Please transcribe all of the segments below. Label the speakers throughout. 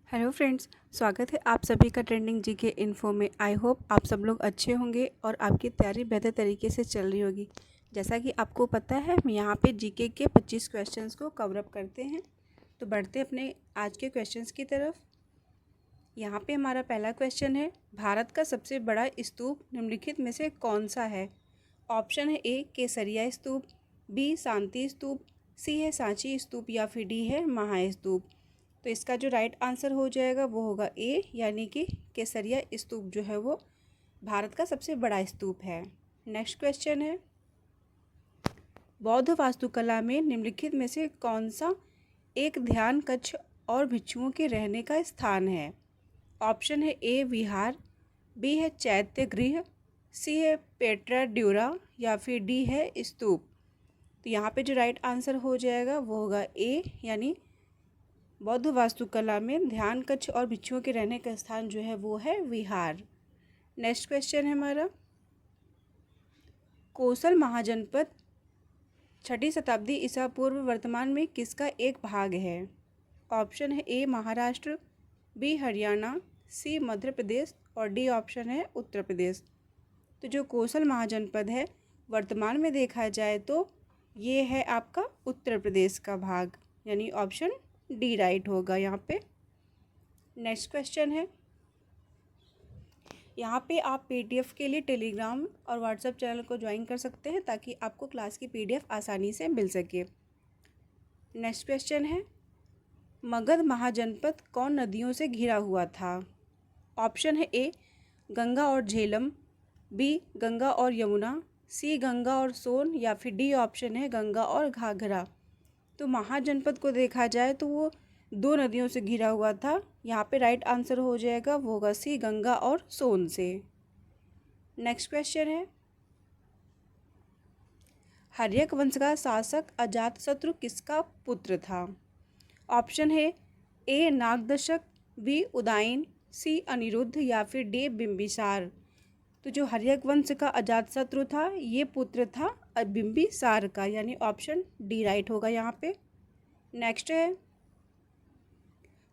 Speaker 1: Hello friends, स्वागत है आप सभी का ट्रेंडिंग जीके इन्फो में। आई होप आप सब लोग अच्छे होंगे और आपकी तैयारी बेहतर तरीके से चल रही होगी। जैसा कि आपको पता है, हम यहाँ पे जीके के 25 क्वेश्चंस को कवर अप करते हैं। तो बढ़ते अपने आज के क्वेश्चंस की तरफ। यहाँ पे हमारा पहला क्वेश्चन है, भारत का सबसे बड़ा स्तूप निम्नलिखित में से कौन सा है। ऑप्शन है ए केसरिया स्तूप, बी शांति स्तूप, सी है सांची स्तूप या फिर डी है महास्तूप। तो इसका जो राइट आंसर हो जाएगा वो होगा ए, यानी कि केसरिया स्तूप जो है वो भारत का सबसे बड़ा स्तूप है। नेक्स्ट क्वेश्चन है, बौद्ध वास्तुकला में निम्नलिखित में से कौन सा एक ध्यान कक्ष और भिक्षुओं के रहने का स्थान है। ऑप्शन है ए विहार, बी है चैत्य गृह, सी है पेट्रा ड्यूरा या फिर डी है स्तूप। तो यहाँ पे जो राइट आंसर हो जाएगा वो होगा ए, यानी बौद्ध वास्तुकला में ध्यान कक्ष और भिक्षुओं के रहने का स्थान जो है वो है विहार। नेक्स्ट क्वेश्चन है हमारा, कोसल महाजनपद 6ठी शताब्दी ईसा पूर्व वर्तमान में किसका एक भाग है। ऑप्शन है ए महाराष्ट्र, बी हरियाणा, सी मध्य प्रदेश और डी ऑप्शन है उत्तर प्रदेश। तो जो कोसल महाजनपद है वर्तमान में देखा जाए तो ये है आपका उत्तर प्रदेश का भाग, यानी ऑप्शन डी राइट होगा यहाँ पे। नेक्स्ट क्वेश्चन है, यहाँ पे आप पीडीएफ के लिए टेलीग्राम और व्हाट्सएप चैनल को ज्वाइन कर सकते हैं ताकि आपको क्लास की पीडीएफ आसानी से मिल सके। नेक्स्ट क्वेश्चन है, मगध महाजनपद कौन नदियों से घिरा हुआ था। ऑप्शन है ए गंगा और झेलम, बी गंगा और यमुना, सी गंगा और सोन या फिर डी ऑप्शन है गंगा और घाघरा। तो महाजनपद को देखा जाए तो वो 2 नदियों से घिरा हुआ था। यहाँ पे राइट आंसर हो जाएगा वो होगा सी गंगा और सोन से। नेक्स्ट क्वेश्चन है, हर्यक वंश का शासक अजातशत्रु किसका पुत्र था। ऑप्शन है ए नागदशक, बी उदयन, सी अनिरुद्ध या फिर डी बिंबिसार। तो जो हर्यक वंश का अजातशत्रु था ये पुत्र था बिंबिसार का, यानी ऑप्शन डी राइट होगा यहाँ पे। नेक्स्ट है,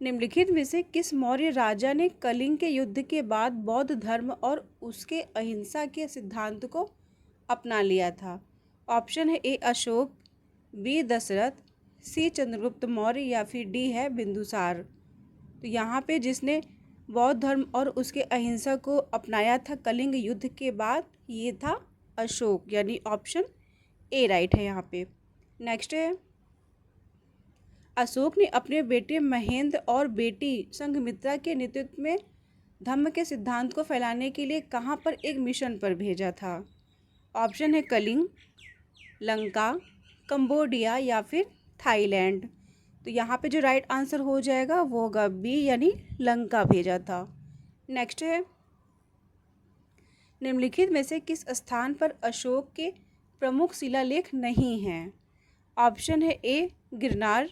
Speaker 1: निम्नलिखित में से किस मौर्य राजा ने कलिंग के युद्ध के बाद बौद्ध धर्म और उसके अहिंसा के सिद्धांत को अपना लिया था। ऑप्शन है ए अशोक, बी दशरथ, सी चंद्रगुप्त मौर्य या फिर डी है बिंदुसार। तो यहाँ पे जिसने बौद्ध धर्म और उसके अहिंसा को अपनाया था कलिंग युद्ध के बाद ये था अशोक, यानी ऑप्शन ए राइट है यहाँ पे। नेक्स्ट है, अशोक ने अपने बेटे महेंद्र और बेटी संघमित्रा के नेतृत्व में धम्म के सिद्धांत को फैलाने के लिए कहाँ पर एक मिशन पर भेजा था। ऑप्शन है कलिंग, लंका, कंबोडिया या फिर थाईलैंड। तो यहाँ पे जो राइट आंसर हो जाएगा वो होगा बी, यानी लंका भेजा था। नेक्स्ट है, निम्नलिखित में से किस स्थान पर अशोक के प्रमुख शिलालेख नहीं हैं। ऑप्शन है ए गिरनार,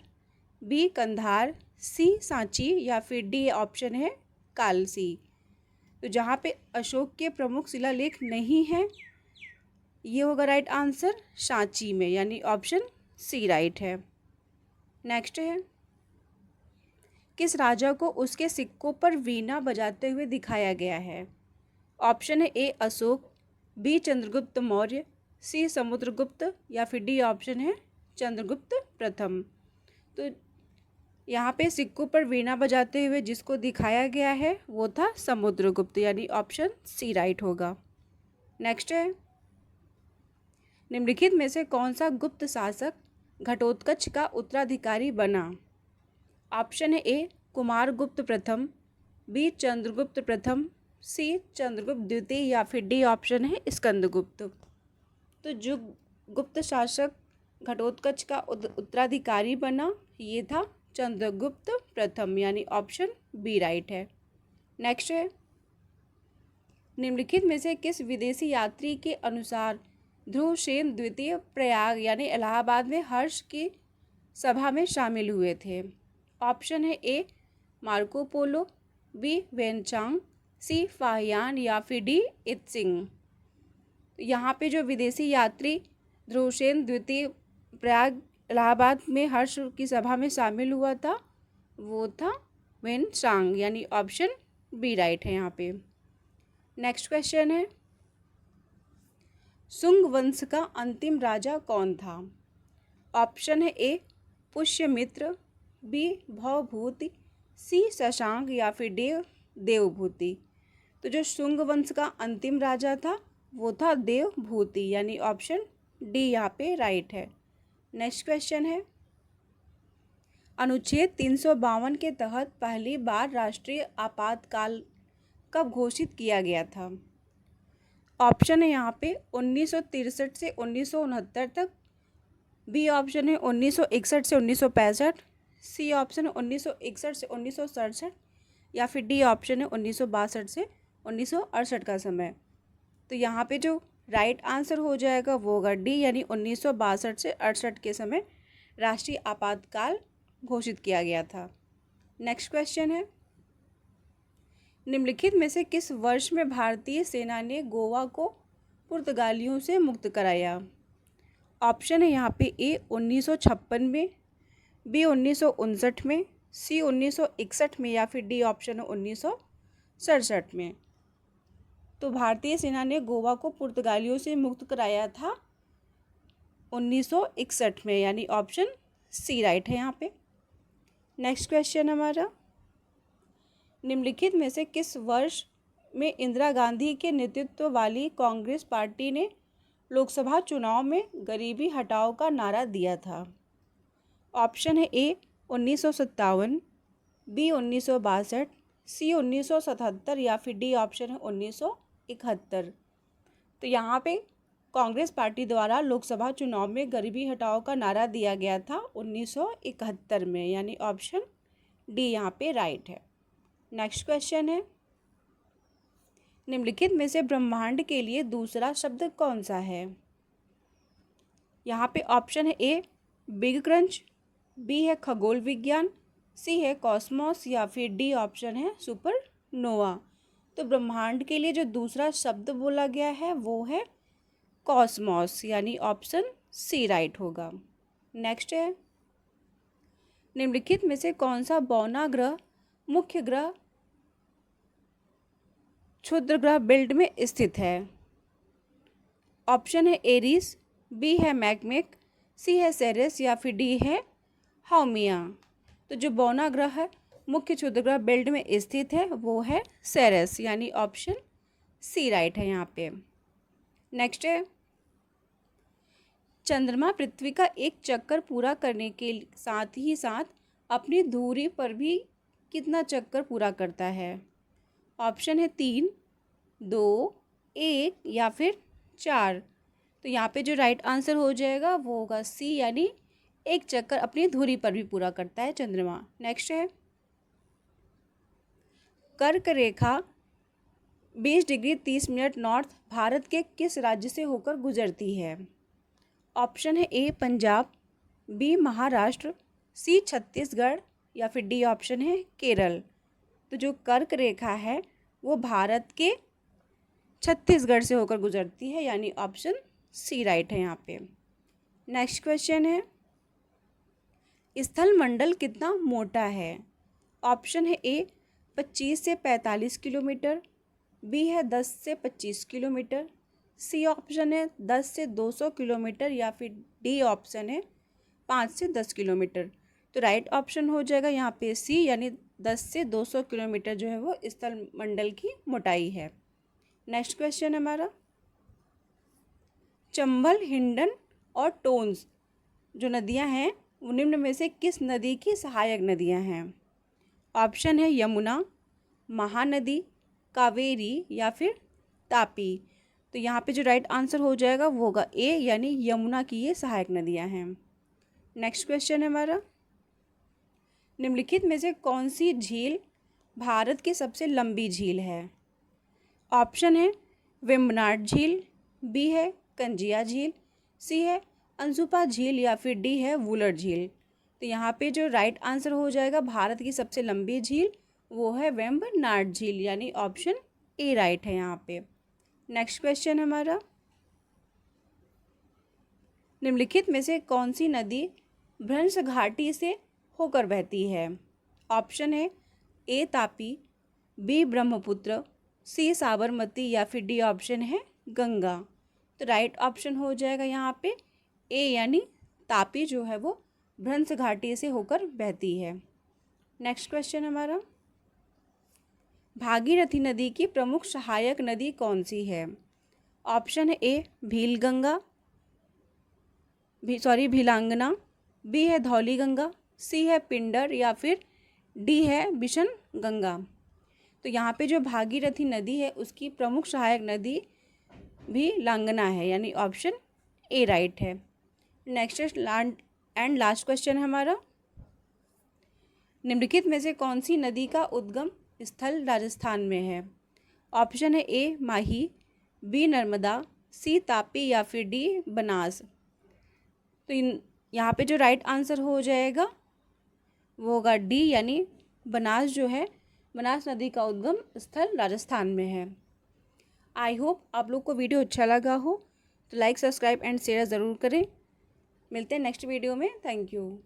Speaker 1: बी कंधार, सी सांची या फिर डी ऑप्शन है कालसी। तो जहाँ पे अशोक के प्रमुख शिलालेख नहीं हैं ये होगा राइट आंसर सांची में, यानी ऑप्शन सी राइट है। नेक्स्ट है, किस राजा को उसके सिक्कों पर वीणा बजाते हुए दिखाया गया है। ऑप्शन है ए अशोक, बी चंद्रगुप्त मौर्य, सी समुद्रगुप्त या फिर डी ऑप्शन है चंद्रगुप्त प्रथम। तो यहाँ पे सिक्कों पर वीणा बजाते हुए जिसको दिखाया गया है वो था समुद्रगुप्त, यानी ऑप्शन सी राइट होगा। नेक्स्ट है, निम्नलिखित में से कौन सा गुप्त शासक घटोत्कच का उत्तराधिकारी बना। ऑप्शन है ए कुमारगुप्त प्रथम, बी चंद्रगुप्त प्रथम, सी चंद्रगुप्त द्वितीय या फिर डी ऑप्शन है स्कंदगुप्त। तो जो गुप्त शासक घटोत्कच का उत्तराधिकारी बना ये था चंद्रगुप्त प्रथम, यानी ऑप्शन बी राइट है। नेक्स्ट है, निम्नलिखित में से किस विदेशी यात्री के अनुसार ध्रुवसेन द्वितीय प्रयाग यानी इलाहाबाद में हर्ष की सभा में शामिल हुए थे। ऑप्शन है ए मार्को पोलो, बी वेनचांग, सी फाहियान या फिर डी इत्सिंग। यहाँ पे जो विदेशी यात्री ध्रुवसेन द्वितीय प्रयाग इलाहाबाद में हर्ष की सभा में शामिल हुआ था वो था वेनसांग, यानी ऑप्शन बी राइट है यहाँ पे। नेक्स्ट क्वेश्चन है, सुंग वंश का अंतिम राजा कौन था? ऑप्शन है ए पुष्यमित्र, बी भवभूति, सी शशांक या फिर डी देवभूति। तो जो शुंग वंश का अंतिम राजा था वो था देवभूति, यानी ऑप्शन डी यहाँ पे राइट है। नेक्स्ट क्वेश्चन है, अनुच्छेद 352 के तहत पहली बार राष्ट्रीय आपातकाल कब घोषित किया गया था? ऑप्शन है यहाँ पे 1963 से 1969 तक, बी ऑप्शन है 1961 से 1965, सी ऑप्शन है 1961 से 1967 या फिर डी ऑप्शन है 1962 से 1968 का समय। तो यहाँ पे जो राइट आंसर हो जाएगा वो होगा डी, यानी 1962 से 68 के समय राष्ट्रीय आपातकाल घोषित किया गया था। नेक्स्ट क्वेश्चन है, निम्नलिखित में से किस वर्ष में भारतीय सेना ने गोवा को पुर्तगालियों से मुक्त कराया? ऑप्शन है यहाँ पे ए 1956 में, बी 1959 में, सी 1961 में या फिर डी ऑप्शन है 1967 में। तो भारतीय सेना ने गोवा को पुर्तगालियों से मुक्त कराया था 1961 में, यानी ऑप्शन सी राइट है यहाँ पे। नेक्स्ट क्वेश्चन हमारा, निम्नलिखित में से किस वर्ष में इंदिरा गांधी के नेतृत्व वाली कांग्रेस पार्टी ने लोकसभा चुनाव में गरीबी हटाओ का नारा दिया था? ऑप्शन है ए 1957, बी 1962, सी 1977 या फिर डी ऑप्शन है 1971। तो यहाँ पे कांग्रेस पार्टी द्वारा लोकसभा चुनाव में गरीबी हटाओ का नारा दिया गया था 1971 में, यानी ऑप्शन डी यहाँ पे राइट है। नेक्स्ट क्वेश्चन है, निम्नलिखित में से ब्रह्मांड के लिए दूसरा शब्द कौन सा है? यहाँ पे ऑप्शन है ए बिग क्रंच, बी है खगोल विज्ञान, सी है कॉस्मोस या फिर डी ऑप्शन है सुपरनोवा। तो ब्रह्मांड के लिए जो दूसरा शब्द बोला गया है वो है कॉस्मोस, यानी ऑप्शन सी राइट होगा। नेक्स्ट है, निम्नलिखित में से कौन सा बौना ग्रह मुख्य ग्रह क्षुद्र ग्रह बेल्ट में स्थित है? ऑप्शन है एरीज, बी है मैकमेक, सी है सेरेस या फिर डी है हाउमिया। तो जो बौना ग्रह है मुख्य क्षुद्र ग्रह बेल्ट में स्थित है वो है सेरेस, यानी ऑप्शन सी राइट है यहाँ पे। नेक्स्ट है, चंद्रमा पृथ्वी का एक चक्कर पूरा करने के साथ ही साथ अपनी धुरी पर भी कितना चक्कर पूरा करता है? ऑप्शन है 3, 2, 1 या फिर 4। तो यहाँ पे जो राइट आंसर हो जाएगा वो होगा सी, यानी एक चक्कर अपनी धुरी पर भी पूरा करता है चंद्रमा। नेक्स्ट है, कर्क रेखा 20 डिग्री 30 मिनट नॉर्थ भारत के किस राज्य से होकर गुजरती है? ऑप्शन है ए पंजाब, बी महाराष्ट्र, सी छत्तीसगढ़ या फिर डी ऑप्शन है केरल। तो जो कर्क रेखा है वो भारत के छत्तीसगढ़ से होकर गुजरती है, यानी ऑप्शन सी राइट है यहाँ पे। नेक्स्ट क्वेश्चन है, स्थल मंडल कितना मोटा है? ऑप्शन है ए 25 से 45 किलोमीटर, बी है 10 से 25 किलोमीटर, सी ऑप्शन है 10 से 200 किलोमीटर या फिर डी ऑप्शन है 5 से 10 किलोमीटर। तो राइट ऑप्शन हो जाएगा यहाँ पे सी, यानी 10 से 200 किलोमीटर जो है वो स्थल मंडल की मोटाई है। नेक्स्ट क्वेश्चन हमारा, चंबल, हिंडन और टोन्स जो नदियाँ हैं वो निम्न में से किस नदी की सहायक नदियाँ हैं? ऑप्शन है यमुना, महानदी, कावेरी या फिर तापी। तो यहाँ पे जो राइट आंसर हो जाएगा वो होगा ए, यानी यमुना की ये सहायक नदियाँ हैं। नेक्स्ट क्वेश्चन है हमारा, निम्नलिखित में से कौन सी झील भारत की सबसे लंबी झील है? ऑप्शन है वेम्बनाड झील, बी है कंजिया झील, सी है अंसुपा झील या फिर डी है वुलर झील। तो यहाँ पे जो राइट आंसर हो जाएगा भारत की सबसे लंबी झील वो है वेम्बनाड झील, यानी ऑप्शन ए राइट है यहाँ पे। नेक्स्ट क्वेश्चन हमारा, निम्नलिखित में से कौन सी नदी भ्रंश घाटी से होकर बहती है? ऑप्शन है ए तापी, बी ब्रह्मपुत्र, सी साबरमती या फिर डी ऑप्शन है गंगा। तो राइट ऑप्शन हो जाएगा यहाँ पे ए यानी तापी जो है वो भ्रंश घाटी से होकर बहती है। नेक्स्ट क्वेश्चन हमारा, भागीरथी नदी की प्रमुख सहायक नदी कौन सी है? ऑप्शन है ए भीलगंगा, भीलांगना, बी है धौली गंगा, सी है पिंडर या फिर डी है बिशन गंगा। तो यहाँ पे जो भागीरथी नदी है उसकी प्रमुख सहायक नदी भी लांगना है यानी ऑप्शन ए राइट है। नेक्स्ट एंड लास्ट क्वेश्चन हमारा, निम्नलिखित में से कौन सी नदी का उद्गम स्थल राजस्थान में है? ऑप्शन है ए माही, बी नर्मदा, सी तापी या फिर डी बनास। तो यहाँ पे जो राइट आंसर हो जाएगा वो होगा डी यानी बनास जो है, बनास नदी का उद्गम स्थल राजस्थान में है। आई होप आप लोग को वीडियो अच्छा लगा हो, तो लाइक सब्सक्राइब एंड शेयर ज़रूर करें। मिलते हैं नेक्स्ट वीडियो में। Thank you.